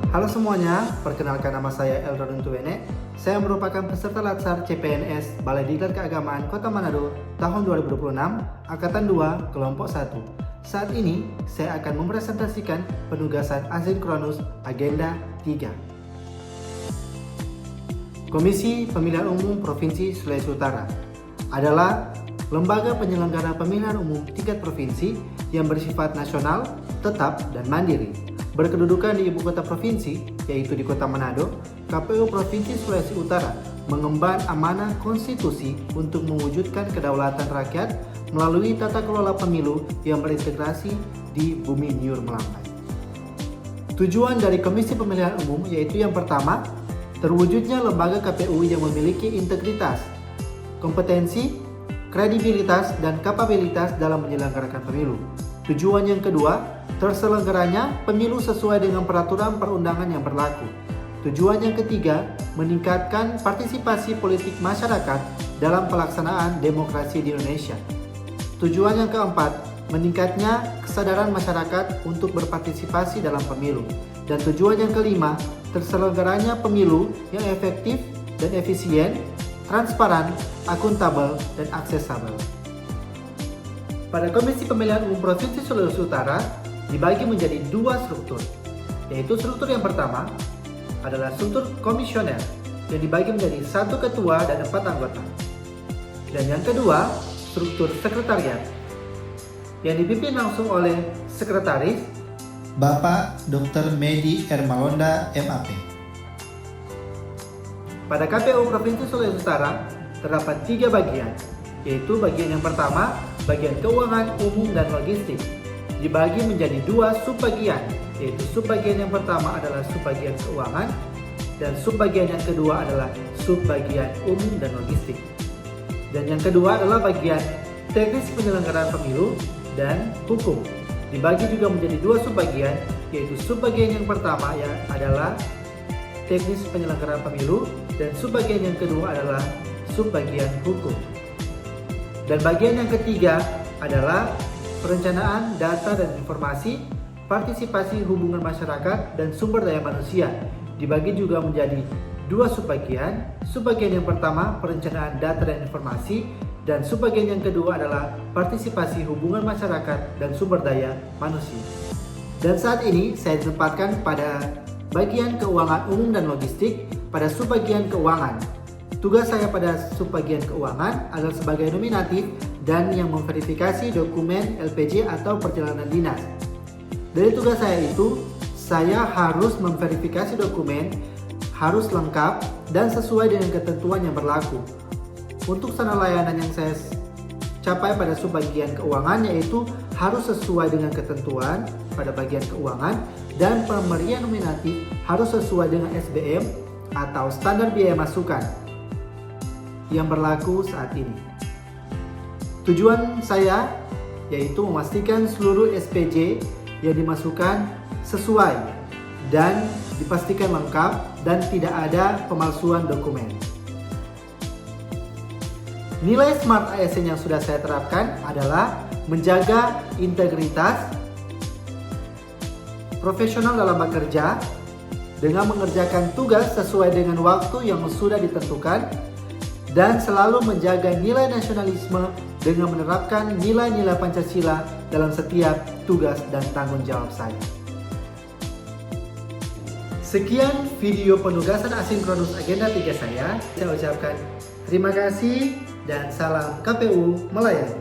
Halo semuanya, perkenalkan nama saya Eldradun Tuwene. Saya merupakan peserta Latsar CPNS Balai Diklat Keagamaan Kota Manado tahun 2026, Angkatan 2, Kelompok 1. Saat ini, saya akan mempresentasikan penugasan asinkronus Agenda 3. Komisi Pemilihan Umum Provinsi Sulawesi Utara adalah lembaga penyelenggara pemilihan umum tingkat provinsi yang bersifat nasional, tetap, dan mandiri. Berkedudukan di ibu kota provinsi, yaitu di Kota Manado, KPU Provinsi Sulawesi Utara mengemban amanah konstitusi untuk mewujudkan kedaulatan rakyat melalui tata kelola pemilu yang berintegrasi di bumi Nyur Melambai. Tujuan dari Komisi Pemilihan Umum yaitu yang pertama, terwujudnya lembaga KPU yang memiliki integritas, kompetensi, kredibilitas, dan kapabilitas dalam menyelenggarakan pemilu. Tujuan yang kedua, terselenggaranya pemilu sesuai dengan peraturan perundangan yang berlaku. Tujuan yang ketiga, meningkatkan partisipasi politik masyarakat dalam pelaksanaan demokrasi di Indonesia. Tujuan yang keempat, meningkatnya kesadaran masyarakat untuk berpartisipasi dalam pemilu. Dan tujuan yang kelima, terselenggaranya pemilu yang efektif dan efisien, transparan, akuntabel, dan aksesibel. Pada Komisi Pemilihan Umum Provinsi Sulawesi Utara dibagi menjadi dua struktur, yaitu struktur yang pertama adalah struktur komisioner yang dibagi menjadi 1 ketua dan 4 anggota. Dan yang kedua, struktur sekretariat yang dipimpin langsung oleh sekretaris Bapak Dr. Medi Ermalonda MAP. Pada KPU Provinsi Sulawesi Utara terdapat 3 bagian, yaitu bagian yang pertama, bagian keuangan umum dan logistik, dibagi menjadi 2 subbagian, yaitu subbagian yang pertama adalah subbagian keuangan dan subbagian yang kedua adalah subbagian umum dan logistik. Dan yang kedua adalah bagian teknis penyelenggaraan pemilu dan hukum, dibagi juga menjadi 2 subbagian, yaitu subbagian yang pertama yang adalah teknis penyelenggaraan pemilu dan subbagian yang kedua adalah subbagian hukum. Dan bagian yang ketiga adalah perencanaan data dan informasi, partisipasi hubungan masyarakat, dan sumber daya manusia. Dibagi juga menjadi 2 subbagian. Subbagian yang pertama perencanaan data dan informasi, dan subbagian yang kedua adalah partisipasi hubungan masyarakat dan sumber daya manusia. Dan saat ini saya ditempatkan pada bagian keuangan umum dan logistik pada subbagian keuangan. Tugas saya pada subbagian keuangan adalah sebagai nominatif dan yang memverifikasi dokumen LPJ atau perjalanan dinas. Dari tugas saya itu, saya harus memverifikasi dokumen harus lengkap dan sesuai dengan ketentuan yang berlaku. Untuk sarana layanan yang saya capai pada subbagian keuangan yaitu harus sesuai dengan ketentuan pada bagian keuangan dan pemberian nominatif harus sesuai dengan SBM atau standar biaya masukan yang berlaku saat ini. Tujuan saya yaitu memastikan seluruh SPJ yang dimasukkan sesuai dan dipastikan lengkap dan tidak ada pemalsuan dokumen. Nilai SMART ASN yang sudah saya terapkan adalah menjaga integritas, profesional dalam bekerja, dengan mengerjakan tugas sesuai dengan waktu yang sudah ditentukan, dan selalu menjaga nilai nasionalisme dengan menerapkan nilai-nilai Pancasila dalam setiap tugas dan tanggung jawab saya. Sekian video penugasan asinkronus Agenda 3 saya. Saya ucapkan terima kasih dan salam KPU melayani.